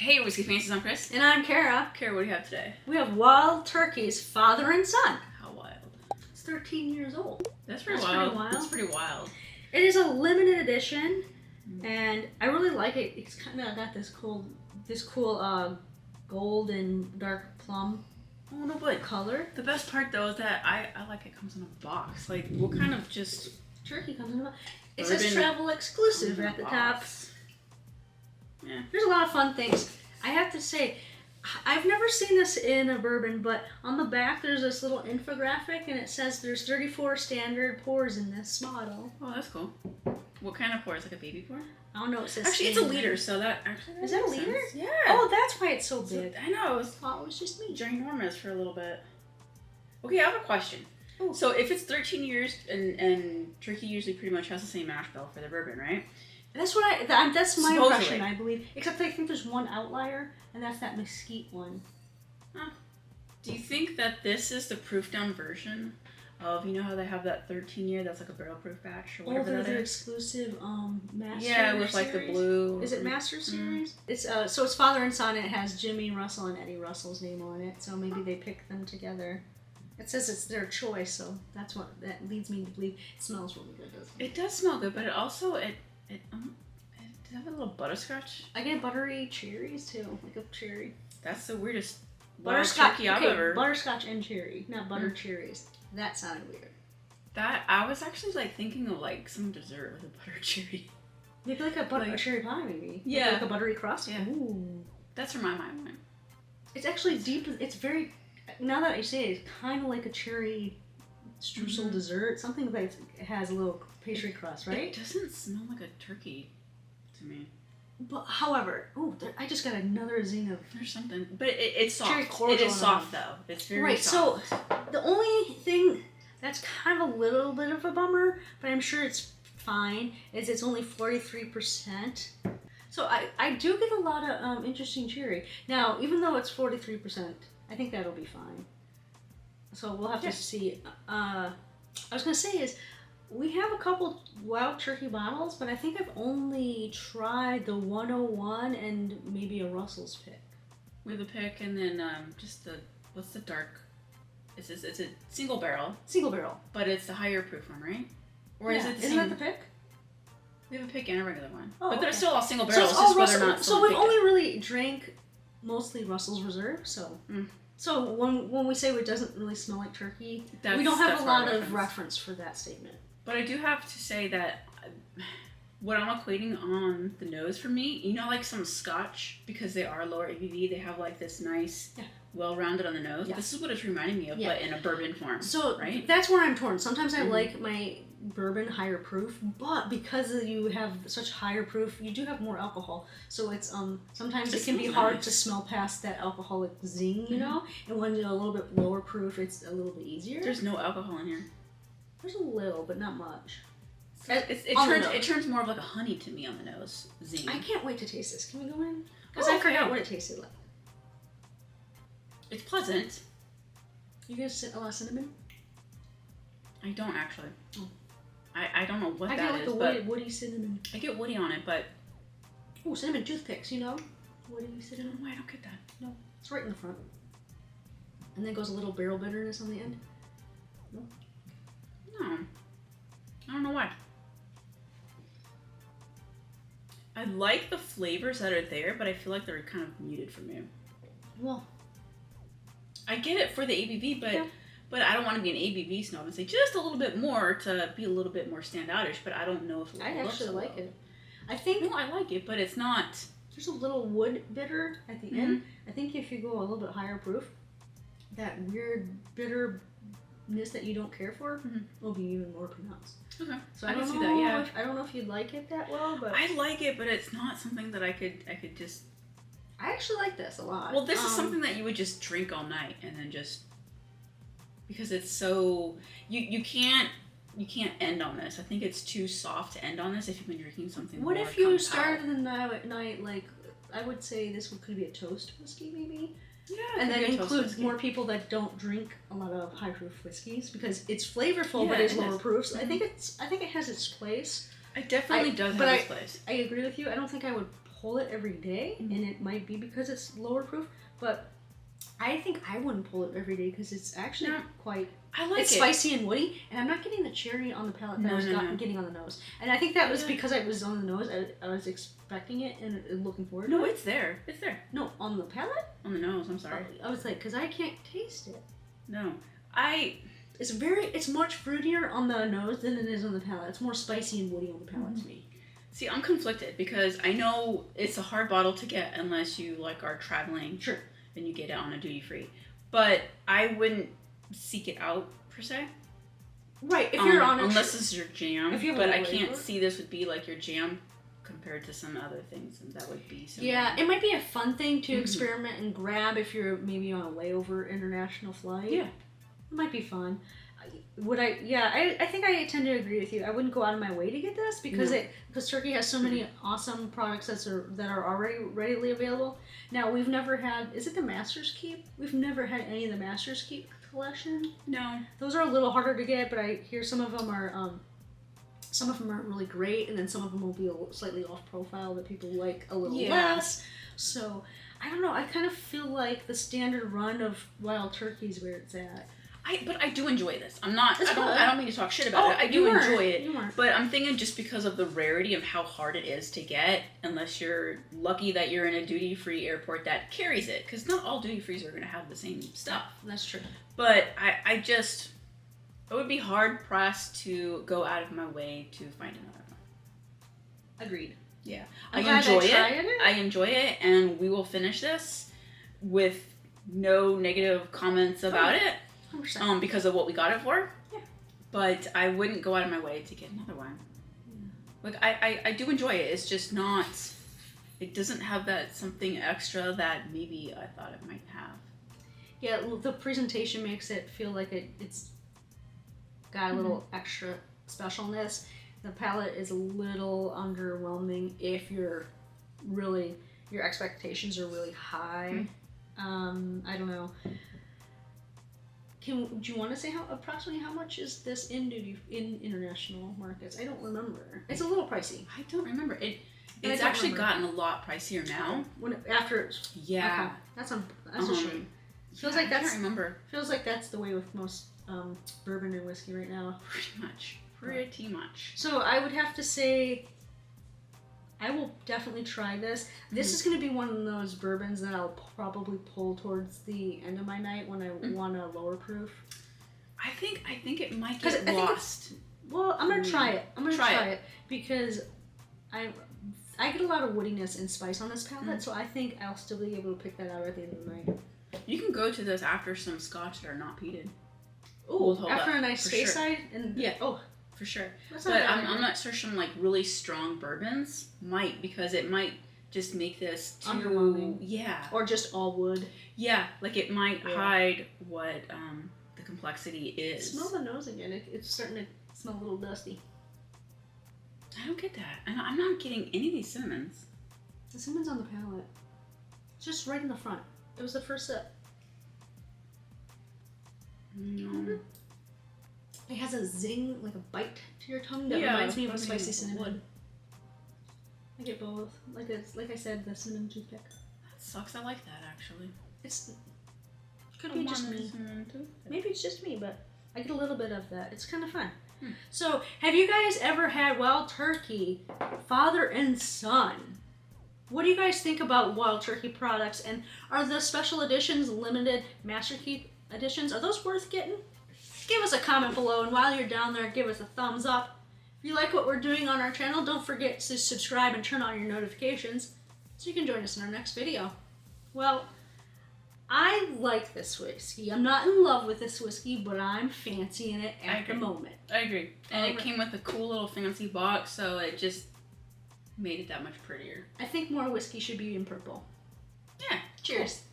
Hey, Whiskey Fancies, I'm Chris. And I'm Kara. Kara, what do you have today? We have Wild Turkey's Father and Son. How wild. It's 13 years old. That's pretty wild. It is a limited edition, and I really like it. It's kind of got this cool gold and dark plum color. The best part, though, is that I like it comes in a box. Like, what kind of just... Turkey comes in a box. It says travel exclusive at the top. Yeah. There's a lot of fun things. I have to say, I've never seen this in a bourbon, but on the back there's this little infographic, and it says there's 34 standard pours in this model. Oh, that's cool. What kind of pour? Is it like a baby pour? I don't know. It says actually, it's a liter, so that actually is that a liter? Sense. Yeah. Oh, that's why it's so big. I know. I thought it was just me. Ginormous for a little bit. Okay, I have a question. Ooh. So if it's 13 years, and Turkey usually pretty much has the same mash bill for the bourbon, right? That's what that's my Supposedly. impression, I believe. Except I think there's one outlier, and that's that mesquite one. Huh. Do you think that this is the proof down version of, you know how they have that 13-year that's like a barrel proof batch or whatever that is? Their exclusive master. Yeah, with series. like the blue. Is it master series? It's so it's Father and Son. And it has Jimmy Russell and Eddie Russell's name on it. So maybe they picked them together. It says it's their choice, so that leads me to believe it smells really good. Doesn't it? It does smell good, but it also does it have a little butterscotch? I get buttery cherries too, like a cherry. That's the weirdest Butterscotch. turkey I've ever. Butterscotch and cherry, not butter cherries. That sounded weird. That I was actually like thinking of like some dessert with a butter cherry. Maybe like a cherry pie, maybe. Yeah, like a buttery crust. Yeah. Ooh. That's where my mind went. It's actually deep. It's very. Now that I say it, it's kind of like a cherry streusel dessert. Something that has a little pastry crust, right? It doesn't smell like a turkey to me. But however, I just got another zing of. There's something, but it's soft. Cherry It is soft though. It's very soft. So the only thing that's kind of a little bit of a bummer, but I'm sure it's fine, is it's only 43%. So I do get a lot of interesting cherry. Now, even though it's 43%, I think that'll be fine. So we'll have to see. I was gonna say is. We have a couple Wild Turkey bottles, but I think I've only tried the 101 and maybe a Russell's Pick. We have a pick, and then just what's the dark? It's a single barrel. Single barrel. But it's the higher proof one, right? Or yeah. is it the Isn't same? that the pick? We have a pick and a regular one. Oh, but they're okay. still all single So barrels. it's all just whether or Russell. not So we've only really drank mostly Russell's Reserve. So so when we say it doesn't really smell like turkey, we don't have a lot of reference for that statement. But I do have to say that what I'm equating on the nose for me, you know, like some Scotch, because they are lower ABV, they have like this nice, well-rounded on the nose. Yeah. This is what it's reminding me of, but in a bourbon form. So right? That's where I'm torn. Sometimes I like my bourbon higher proof, but because you have such higher proof, you do have more alcohol. So it's sometimes it can be hard to smell past that alcoholic zing, you know. And when you're a little bit lower proof, it's a little bit easier. There's no alcohol in here. There's a little, but not much. It turns more of like a honey to me on the nose. Zing. I can't wait to taste this. Can we go in? Because I forgot what it tasted like. It's pleasant. You guys a lot of cinnamon? I don't actually. Oh. I don't know what that is. I get like the woody cinnamon. I get woody on it, but... Oh, cinnamon toothpicks, you know? Woody cinnamon. Oh, I don't get that. No, it's right in the front. And then goes a little barrel bitterness on the end. No? No. I don't know why. I like the flavors that are there, but I feel like they're kind of muted for me. Well, I get it for the ABV, but I don't want to be an ABV snob and say just a little bit more to be a little bit more standoutish, but I don't know if I actually like it. I think I like it, but it's not. There's a little wood bitter at the end. I think if you go a little bit higher proof, that weird bitter that you don't care for will be even more pronounced. Okay, so I can see that. Yeah, I don't know if you'd like it that well, but I like it, but it's not something that I could just. I actually like this a lot. Well, this is something that you would just drink all night and then just because it's so you can't end on this. I think it's too soft to end on this if you've been drinking something. What if you started the night like I would say this could be a toast whiskey maybe. Yeah, and then include more people that don't drink a lot of high proof whiskeys because it's flavorful but it's lower proof. So I think it has its place. It definitely does have its place. I agree with you. I don't think I would pull it every day, and it might be because it's lower proof, but I think I wouldn't pull it every day because it's actually quite. I like it's it. Spicy and woody, and I'm not getting the cherry on the palate that I was getting on the nose. And I think that was because I was on the nose. I was expecting it and looking forward to it. No, it's there. It's there. No, on the palate? On the nose, I'm sorry. I was like, because I can't taste it. No. It's much fruitier on the nose than it is on the palate. It's more spicy and woody on the palate to me. See, I'm conflicted because I know it's a hard bottle to get unless you like are traveling. Sure. And you get it on a duty free. But I wouldn't seek it out per se. Right, if you're on unless this is your jam. If you have but a I can't flavor. see this would be like your jam compared to some other things, and that would be similar. Yeah, it might be a fun thing to experiment and grab if you're maybe on a layover international flight. Yeah. It might be fun. I think I tend to agree with you. I wouldn't go out of my way to get this because Turkey has so many awesome products that are already readily available. Now, we've never had, is it the Master's Keep? We've never had any of the Master's Keep collection. No. Those are a little harder to get, but I hear some of them are really great, and then some of them will be slightly off profile that people like a little less. So, I don't know. I kind of feel like the standard run of Wild Turkey is where it's at. But I do enjoy this. I don't mean to talk shit about it. I you do weren't. enjoy it. You weren't. But I'm thinking just because of the rarity of how hard it is to get, unless you're lucky that you're in a duty-free airport that carries it. Because not all duty-frees are going to have the same stuff. That's true. But I would be hard-pressed to go out of my way to find another one. Agreed. Yeah. I enjoy it. I enjoy it, and we will finish this with no negative comments about it. 100%. Because of what we got it for. Yeah. But I wouldn't go out of my way to get another one. Like I do enjoy it. It's just not. It doesn't have that something extra that maybe I thought it might have. Yeah, the presentation makes it feel like it's got a little extra specialness. The palette is a little underwhelming if your expectations are really high. I don't know. Do you want to say approximately how much is this in international markets? I don't remember. It's a little pricey. I don't remember. It's actually gotten a lot pricier now. Okay. That's a shame. Feels like I can't remember. Feels like that's the way with most bourbon and whiskey right now. Pretty much. So I would have to say I will definitely try this. This is going to be one of those bourbons that I'll probably pull towards the end of my night when I want a lower proof. I think it might get lost. Well, I'm going to try it. I'm going to try it because I get a lot of woodiness and spice on this palate, so I think I'll still be able to pick that out at the end of the night. You can go to this after some scotch that are not peated. Ooh, after a nice Speyside? Yeah. Oh, for sure. But I'm not sure some like really strong bourbons might, because it might just make this too underwhelming. Yeah. Or just all wood. Yeah, like it might hide what the complexity is. Smell the nose again. It's starting to smell a little dusty. I don't get that. I'm not getting any of these cinnamons. The cinnamon's on the palate. It's just right in the front. It was the first sip. No. It has a zing, like a bite to your tongue that reminds me of a spicy cinnamon. I get both. Like I said, the cinnamon toothpick. That sucks. I like that actually. Could be just me. Maybe it's just me, but I get a little bit of that. It's kind of fun. So, have you guys ever had Wild Turkey, father and son? What do you guys think about Wild Turkey products? And are the special editions, limited Master Keep editions, are those worth getting? Give us a comment below, and while you're down there, give us a thumbs up. If you like what we're doing on our channel, don't forget to subscribe and turn on your notifications so you can join us in our next video. Well, I like this whiskey. I'm not in love with this whiskey, but I'm fancying it at the moment. I agree. And it came with a cool little fancy box, so it just made it that much prettier. I think more whiskey should be in purple. Yeah. Cheers. Cool.